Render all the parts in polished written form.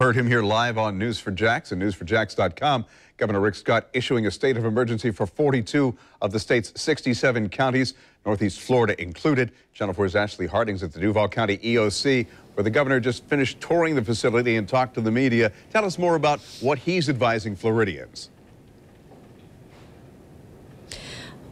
Heard him here live on News4Jax and News4Jax.com. Governor Rick Scott issuing a state of emergency for 42 of the state's 67 counties, Northeast Florida included. Channel 4's Ashley Harding's at the Duval County EOC, where the governor just finished touring the facility and talked to the media. Tell us more about what he's advising Floridians.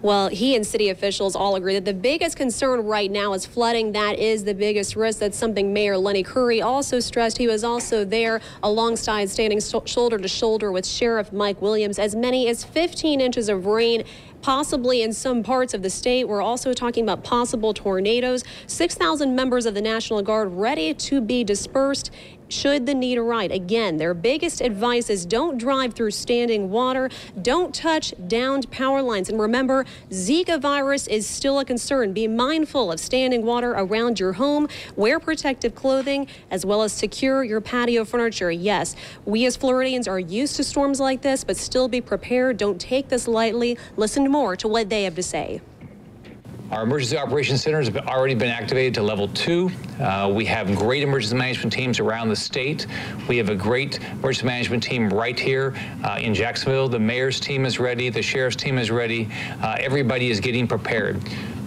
Well, he and city officials all agree that the biggest concern right now is flooding. That is the biggest risk. That's something Mayor Lenny Curry also stressed. He was also there alongside, standing shoulder to shoulder with Sheriff Mike Williams. As many as 15 inches of rain possibly in some parts of the state. We're also talking about possible tornadoes. 6,000 members of the National Guard ready to be dispersed should the need arise. Again, their biggest advice is don't drive through standing water, don't touch downed power lines. And remember, Zika virus is still a concern. Be mindful of standing water around your home, wear protective clothing, as well as secure your patio furniture. Yes, we as Floridians are used to storms like this, but still be prepared. Don't take this lightly. Listen more to what they have to say. Our emergency operations centers have already been activated to level 2. We have great emergency management teams around the state. We have a great emergency management team right here in Jacksonville. The mayor's team is ready. The sheriff's team is ready. Everybody is getting prepared.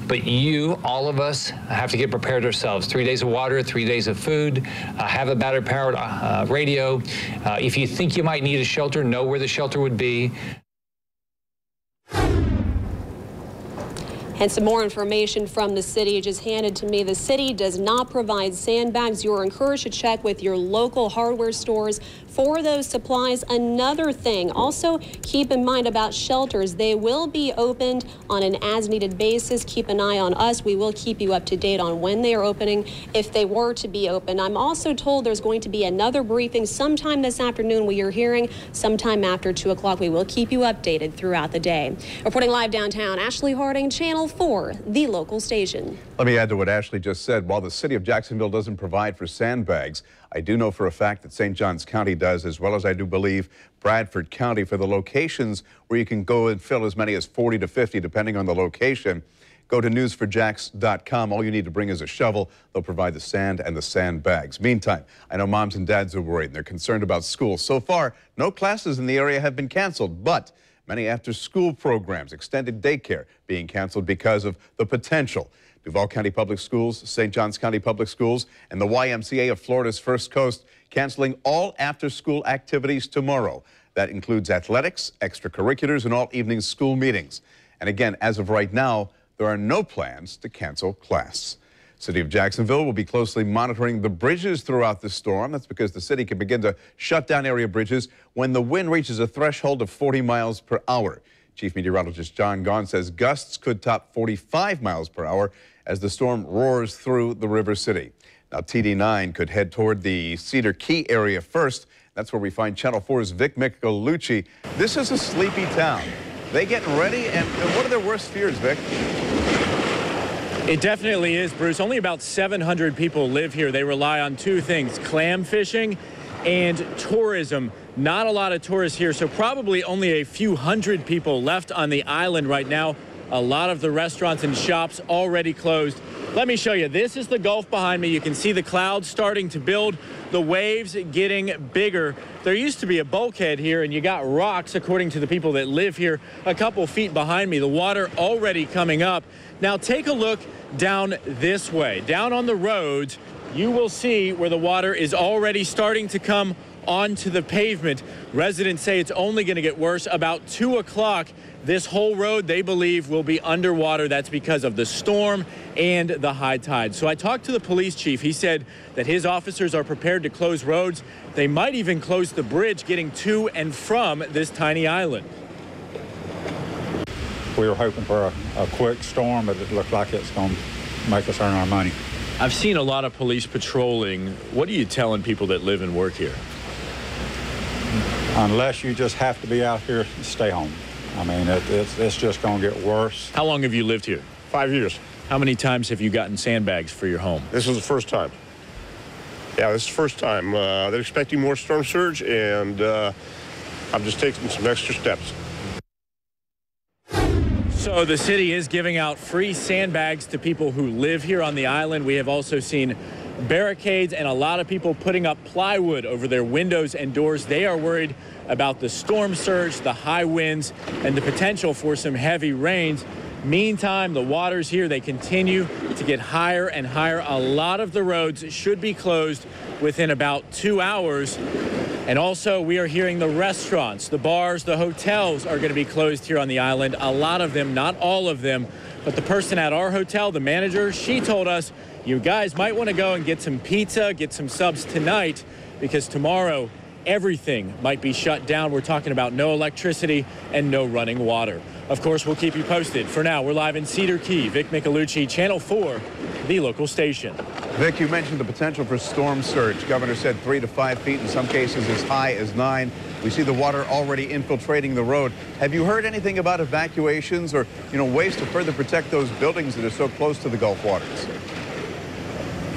But you, all of us, have to get prepared ourselves. 3 days of water, 3 days of food, have a battery-powered radio. If you think you might need a shelter, know where the shelter would be. And some more information from the city just handed to me. The city does not provide sandbags. You're encouraged to check with your local hardware stores for those supplies. Another thing, also keep in mind about shelters. They will be opened on an as-needed basis. Keep an eye on us. We will keep you up to date on when they are opening, if they were to be open. I'm also told there's going to be another briefing sometime this afternoon. We are hearing sometime after 2 o'clock. We will keep you updated throughout the day. Reporting live downtown, Ashley Harding, Channel 4, the local station. Let me add to what Ashley just said. While the city of Jacksonville doesn't provide for sandbags, I do know for a fact that St. Johns County does, as well as I do believe Bradford County, for the locations where you can go and fill as many as 40 to 50, depending on the location. Go to News4Jax.com. All you need to bring is a shovel. They'll provide the sand and the sandbags. Meantime, I know moms and dads are worried and they're concerned about school. So far, no classes in the area have been canceled, but many after-school programs, extended daycare being canceled because of the potential. Duval County Public Schools, St. Johns County Public Schools, and the YMCA of Florida's First Coast canceling all after-school activities tomorrow. That includes athletics, extracurriculars, and all evening school meetings. And again, as of right now, there are no plans to cancel class. City of Jacksonville will be closely monitoring the bridges throughout the storm. That's because the city can begin to shut down area bridges when the wind reaches a threshold of 40 miles per hour. Chief Meteorologist John Gaughan says gusts could top 45 miles per hour as the storm roars through the River City. Now, TD9 could head toward the Cedar Key area first. That's where we find Channel 4's Vic Micolucci. This is a sleepy town. They getting ready, and what are their worst fears, Vic? It definitely is, Bruce. Only about 700 people live here. They rely on two things: clam fishing and tourism. Not a lot of tourists here, so probably only a few hundred people left on the island right now. A lot of the restaurants and shops already closed. Let me show you. This is the Gulf behind me. You can see the clouds starting to build, the waves getting bigger. There used to be a bulkhead here, and you got rocks, according to the people that live here, a couple feet behind me. The water already coming up. Now take a look down this way. Down on the roads, you will see where the water is already starting to come onto the pavement. Residents say it's only going to get worse. About 2 o'clock, this whole road, they believe, will be underwater. That's because of the storm and the high tide. So I talked to the police chief. He said that his officers are prepared to close roads. They might even close the bridge getting to and from this tiny island. We were hoping for a quick storm, but it looked like it's going to make us earn our money. I've seen a lot of police patrolling. What are you telling people that live and work here? Unless you just have to be out here, stay home. I mean, it's just going to get worse. How long have you lived here? 5 years. How many times have you gotten sandbags for your home? This is the first time. Yeah, this is the first time. They're expecting more storm surge, and I'm just taking some extra steps. So the city is giving out free sandbags to people who live here on the island. We have also seen barricades and a lot of people putting up plywood over their windows and doors. They are worried about the storm surge, the high winds, and the potential for some heavy rains. Meantime, the waters here, they continue to get higher and higher. A lot of the roads should be closed within about 2 hours. And also, we are hearing the restaurants, the bars, the hotels are going to be closed here on the island. A lot of them, not all of them. But the person at our hotel, the manager, she told us, you guys might want to go and get some pizza, get some subs tonight, because tomorrow everything might be shut down. We're talking about no electricity and no running water. Of course, we'll keep you posted. For now, we're live in Cedar Key. Vic Michelucci, Channel 4, the local station. Vic, you mentioned the potential for storm surge. Governor said 3 to 5 feet, in some cases as high as 9. We see the water already infiltrating the road. Have you heard anything about evacuations or, ways to further protect those buildings that are so close to the Gulf waters?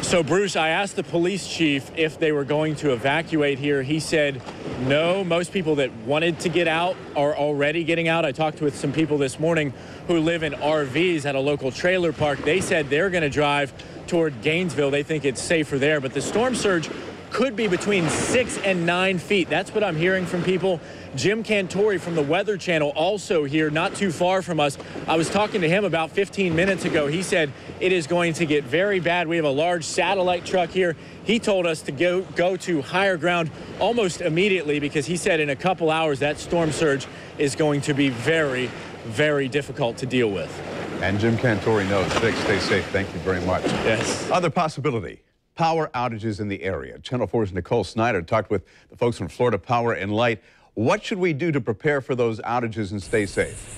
So, Bruce, I asked the police chief if they were going to evacuate here. He said no. Most people that wanted to get out are already getting out. I talked with some people this morning who live in RVs at a local trailer park. They said they're going to drive toward Gainesville. They think it's safer there. But the storm surge could be between 6 and 9 feet. That's what I'm hearing from people. Jim Cantori from the Weather Channel also here, not too far from us. I was talking to him about 15 minutes ago. He said it is going to get very bad. We have a large satellite truck here. He told us to go to higher ground almost immediately because he said in a couple hours that storm surge is going to be very, very difficult to deal with. And Jim Cantori knows. Vic, stay safe. Thank you very much. Yes. Other possibility. Power outages in the area. Channel 4's Nicole Snyder talked with the folks from Florida Power and Light. What should we do to prepare for those outages and stay safe?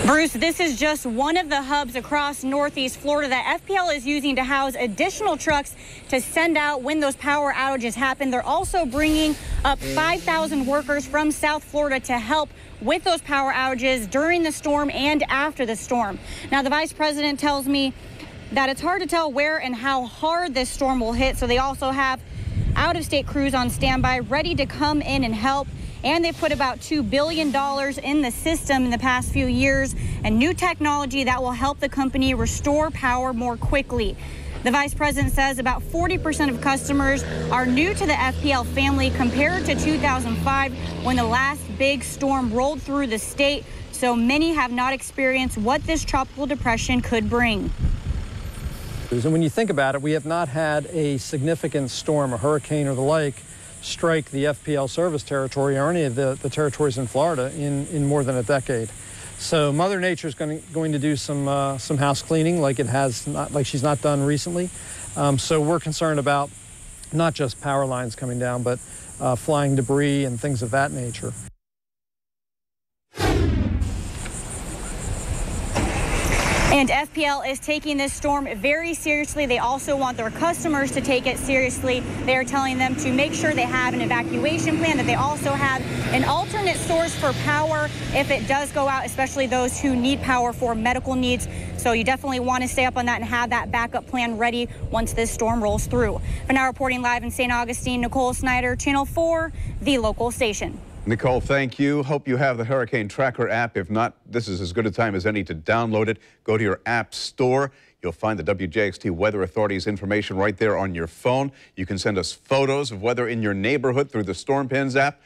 Bruce, this is just one of the hubs across Northeast Florida that FPL is using to house additional trucks to send out when those power outages happen. They're also bringing up 5,000 workers from South Florida to help with those power outages during the storm and after the storm. Now, the vice president tells me that it's hard to tell where and how hard this storm will hit, so they also have out-of-state crews on standby ready to come in and help. And they put about $2 billion in the system in the past few years and new technology that will help the company restore power more quickly. The vice president says about 40% of customers are new to the FPL family compared to 2005 when the last big storm rolled through the state. So many have not experienced what this tropical depression could bring. And when you think about it, we have not had a significant storm, a hurricane or the like, strike the FPL service territory or any of the territories in Florida in more than a decade. So Mother Nature is going to do some house cleaning like she's not done recently. So we're concerned about not just power lines coming down, but flying debris and things of that nature. And FPL is taking this storm very seriously. They also want their customers to take it seriously. They are telling them to make sure they have an evacuation plan, that they also have an alternate source for power if it does go out, especially those who need power for medical needs. So you definitely want to stay up on that and have that backup plan ready once this storm rolls through. For now, reporting live in St. Augustine, Nicole Snyder, Channel 4, the local station. Nicole, thank you. Hope you have the Hurricane Tracker app. If not, this is as good a time as any to download it. Go to your app store. You'll find the WJXT Weather Authority's information right there on your phone. You can send us photos of weather in your neighborhood through the Storm Pins app.